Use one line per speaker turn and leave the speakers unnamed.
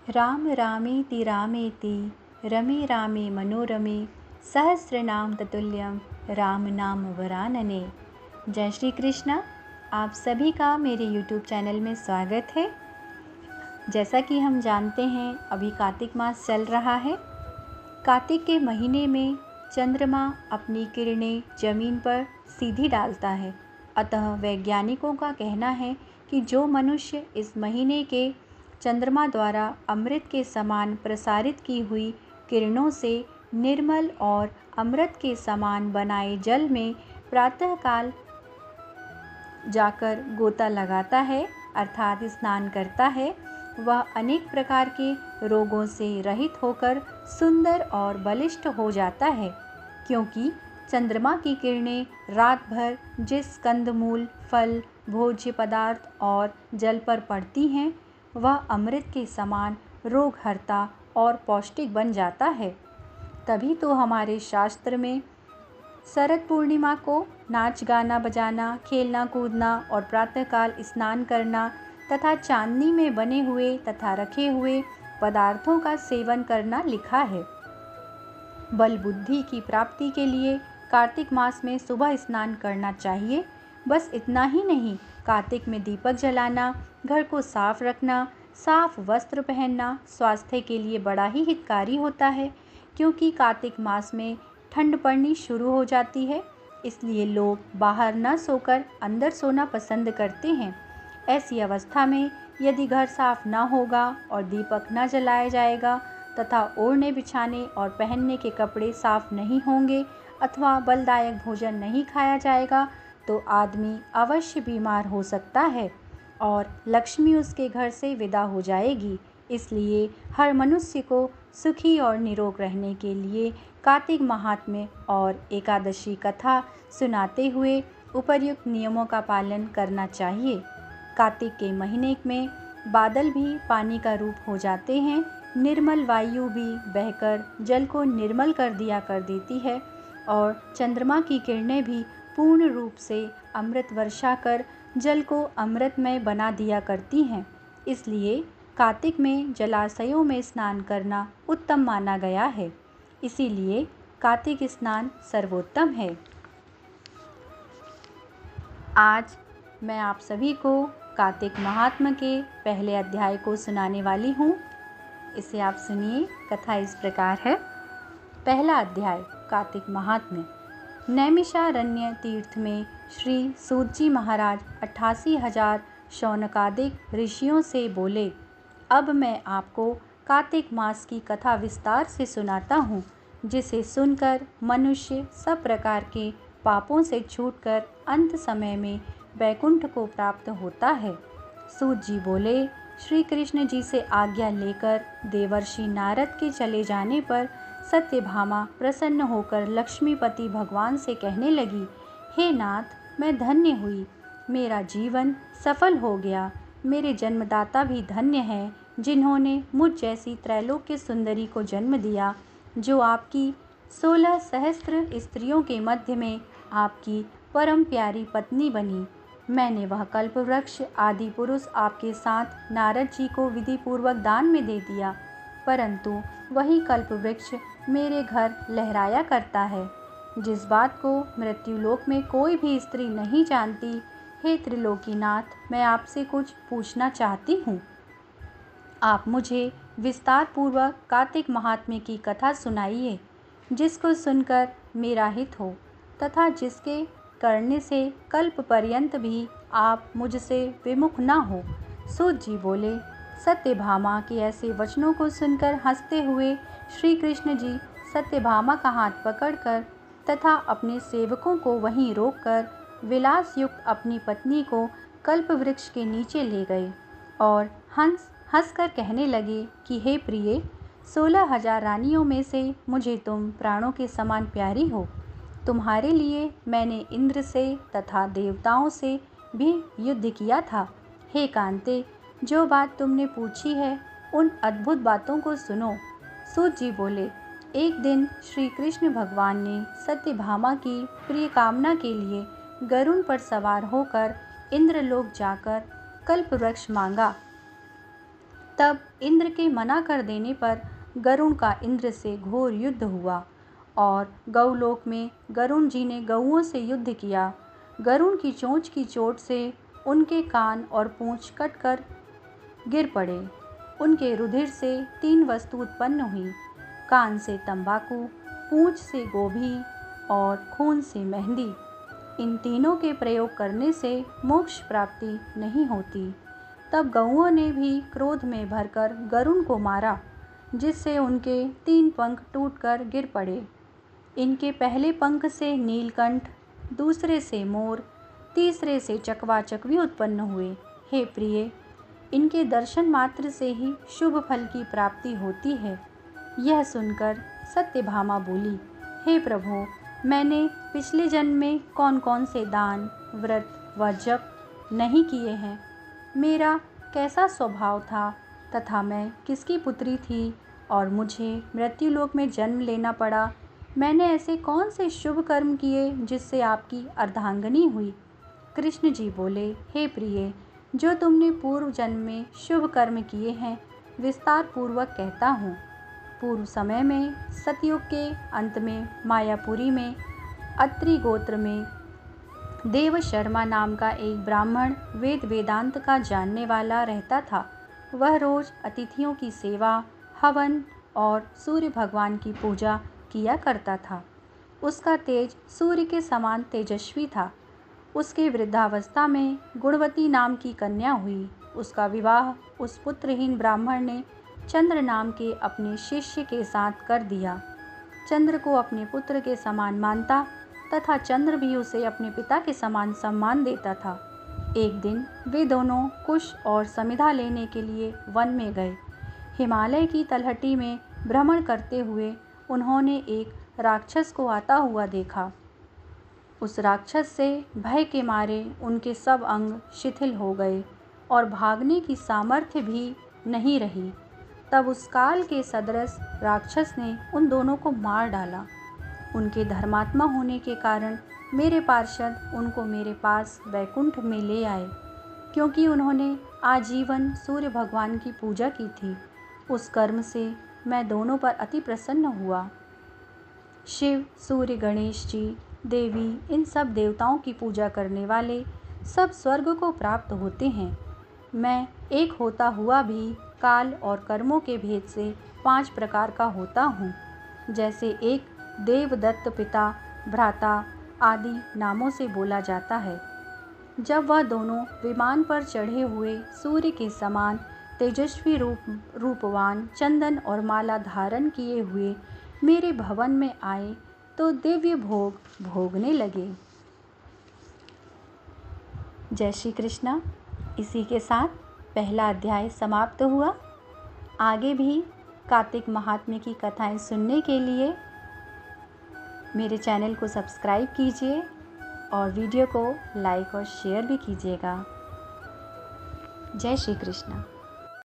राम रामेति रामेति रमे रामे मनोरमे सहस्रनाम ततुल्यम राम नाम वरानने। जय श्री कृष्ण। आप सभी का मेरे YouTube चैनल में स्वागत है। जैसा कि हम जानते हैं अभी कार्तिक मास चल रहा है। कार्तिक के महीने में चंद्रमा अपनी किरणें जमीन पर सीधी डालता है। अतः वैज्ञानिकों का कहना है कि जो मनुष्य इस महीने के चंद्रमा द्वारा अमृत के समान प्रसारित की हुई किरणों से निर्मल और अमृत के समान बनाए जल में प्रातःकाल जाकर गोता लगाता है अर्थात स्नान करता है, वह अनेक प्रकार के रोगों से रहित होकर सुंदर और बलिष्ठ हो जाता है। क्योंकि चंद्रमा की किरणें रात भर जिस कंदमूल, फल, भोज्य पदार्थ और जल पर पड़ती हैं, वह अमृत के समान रोगहर्ता और पौष्टिक बन जाता है। तभी तो हमारे शास्त्र में शरद पूर्णिमा को नाच गाना बजाना, खेलना कूदना और प्रातःकाल स्नान करना तथा चांदनी में बने हुए तथा रखे हुए पदार्थों का सेवन करना लिखा है। बल बुद्धि की प्राप्ति के लिए कार्तिक मास में सुबह स्नान करना चाहिए। बस इतना ही नहीं, कार्तिक में दीपक जलाना, घर को साफ रखना, साफ वस्त्र पहनना स्वास्थ्य के लिए बड़ा ही हितकारी होता है। क्योंकि कार्तिक मास में ठंड पड़नी शुरू हो जाती है, इसलिए लोग बाहर न सोकर अंदर सोना पसंद करते हैं। ऐसी अवस्था में यदि घर साफ न होगा और दीपक न जलाया जाएगा तथा ओढ़ने बिछाने और पहनने के कपड़े साफ नहीं होंगे अथवा बलदायक भोजन नहीं खाया जाएगा तो आदमी अवश्य बीमार हो सकता है और लक्ष्मी उसके घर से विदा हो जाएगी। इसलिए हर मनुष्य को सुखी और निरोग रहने के लिए कार्तिक महात्म्य और एकादशी कथा सुनाते हुए उपर्युक्त नियमों का पालन करना चाहिए। कार्तिक के महीने में बादल भी पानी का रूप हो जाते हैं, निर्मल वायु भी बहकर जल को निर्मल कर दिया कर देती है और चंद्रमा की किरणें भी पूर्ण रूप से अमृत वर्षा कर जल को अमृतमय बना दिया करती हैं। इसलिए कार्तिक में जलाशयों में स्नान करना उत्तम माना गया है। इसीलिए कार्तिक स्नान सर्वोत्तम है। आज मैं आप सभी को कार्तिक महात्म्य के पहले अध्याय को सुनाने वाली हूँ। इसे आप सुनिए। कथा इस प्रकार है। पहला अध्याय, कार्तिक महात्म्य। नैमिषारण्य तीर्थ में श्री सूत जी महाराज 88,000 शौनकादिक ऋषियों से बोले, अब मैं आपको कार्तिक मास की कथा विस्तार से सुनाता हूँ, जिसे सुनकर मनुष्य सब प्रकार के पापों से छूटकर अंत समय में वैकुंठ को प्राप्त होता है। सूत जी बोले, श्री कृष्ण जी से आज्ञा लेकर देवर्षि नारद के चले जाने पर सत्यभामा प्रसन्न होकर लक्ष्मीपति भगवान से कहने लगी, हे नाथ, मैं धन्य हुई, मेरा जीवन सफल हो गया। मेरे जन्मदाता भी धन्य हैं, जिन्होंने मुझ जैसी त्रैलोक्य सुंदरी को जन्म दिया, जो आपकी 16 सहस्त्र स्त्रियों के मध्य में आपकी परम प्यारी पत्नी बनी। मैंने वह कल्प वृक्ष आदि पुरुष आपके साथ नारद जी को विधि पूर्वक दान में दे दिया, परंतु वही कल्प वृक्ष मेरे घर लहराया करता है, जिस बात को मृत्युलोक में कोई भी स्त्री नहीं जानती। हे त्रिलोकीनाथ, मैं आपसे कुछ पूछना चाहती हूँ। आप मुझे विस्तार पूर्वक कार्तिक महात्म्य की कथा सुनाइए, जिसको सुनकर मेरा हित हो तथा जिसके करने से कल्प पर्यंत भी आप मुझसे विमुख न हो। सूत जी बोले, सत्यभामा के ऐसे वचनों को सुनकर हंसते हुए श्री कृष्ण जी सत्यभामा का हाथ पकड़कर तथा अपने सेवकों को वहीं रोककर विलास युक्त अपनी पत्नी को कल्प वृक्ष के नीचे ले गए और हंसकर कहने लगे कि हे प्रिय, 16,000 रानियों में से मुझे तुम प्राणों के समान प्यारी हो। तुम्हारे लिए मैंने इंद्र से तथा देवताओं से भी युद्ध किया था। हे कांते, जो बात तुमने पूछी है उन अद्भुत बातों को सुनो। सूत जी बोले, एक दिन श्री कृष्ण भगवान ने सत्यभामा की प्रिय कामना के लिए गरुड़ पर सवार होकर इंद्रलोक जाकर कल्प वृक्ष मांगा। तब इंद्र के मना कर देने पर गरुण का इंद्र से घोर युद्ध हुआ और गौलोक में गरुण जी ने गौओं से युद्ध किया। गरुण की चोंच की चोट से उनके कान और पूंछ कटकर गिर पड़े। उनके रुधिर से 3 वस्तु उत्पन्न हुई, कान से तंबाकू, पूंछ से गोभी और खून से मेहंदी। इन तीनों के प्रयोग करने से मोक्ष प्राप्ति नहीं होती। तब गौओं ने भी क्रोध में भरकर गरुण को मारा, जिससे उनके 3 पंख टूटकर गिर पड़े। इनके पहले पंख से नीलकंठ, दूसरे से मोर, तीसरे से चकवा चकवी उत्पन्न हुए। हे प्रिय, इनके दर्शन मात्र से ही शुभ फल की प्राप्ति होती है। यह सुनकर सत्यभामा बोली, हे प्रभु, मैंने पिछले जन्म में कौन कौन से दान, व्रत व जप नहीं किए हैं। मेरा कैसा स्वभाव था तथा मैं किसकी पुत्री थी और मुझे मृत्युलोक में जन्म लेना पड़ा। मैंने ऐसे कौन से शुभ कर्म किए जिससे आपकी अर्धांगिनी हुई। कृष्ण जी बोले, हे प्रिय, जो तुमने पूर्व जन्म में शुभ कर्म किए हैं विस्तार पूर्वक कहता हूँ। पूर्व समय में सतयुग के अंत में मायापुरी में अत्रि गोत्र में देव शर्मा नाम का एक ब्राह्मण वेद वेदांत का जानने वाला रहता था। वह रोज अतिथियों की सेवा, हवन और सूर्य भगवान की पूजा किया करता था। उसका तेज सूर्य के समान तेजस्वी था। उसके वृद्धावस्था में गुणवती नाम की कन्या हुई। उसका विवाह उस पुत्रहीन ब्राह्मण ने चंद्र नाम के अपने शिष्य के साथ कर दिया। चंद्र को अपने पुत्र के समान मानता तथा चंद्र भी उसे अपने पिता के समान सम्मान देता था। एक दिन वे दोनों कुश और समिधा लेने के लिए वन में गए। हिमालय की तलहटी में भ्रमण करते हुए उन्होंने एक राक्षस को आता हुआ देखा। उस राक्षस से भय के मारे उनके सब अंग शिथिल हो गए और भागने की सामर्थ्य भी नहीं रही। तब उस काल के सदृश राक्षस ने उन दोनों को मार डाला। उनके धर्मात्मा होने के कारण मेरे पार्षद उनको मेरे पास वैकुंठ में ले आए, क्योंकि उन्होंने आजीवन सूर्य भगवान की पूजा की थी। उस कर्म से मैं दोनों पर अति प्रसन्न हुआ। शिव, सूर्य, गणेश जी, देवी, इन सब देवताओं की पूजा करने वाले सब स्वर्ग को प्राप्त होते हैं। मैं एक होता हुआ भी काल और कर्मों के भेद से 5 प्रकार का होता हूँ। जैसे एक देवदत्त पिता, भ्राता आदि नामों से बोला जाता है। जब वह दोनों विमान पर चढ़े हुए सूर्य के समान तेजस्वी रूपवान चंदन और माला धारण किए हुए मेरे भवन में आए तो दिव्य भोग भोगने लगे। जय श्री कृष्णा। इसी के साथ पहला अध्याय समाप्त हुआ। आगे भी कार्तिक महात्म्य की कथाएं सुनने के लिए मेरे चैनल को सब्सक्राइब कीजिए और वीडियो को लाइक और शेयर भी कीजिएगा। जय श्री कृष्णा।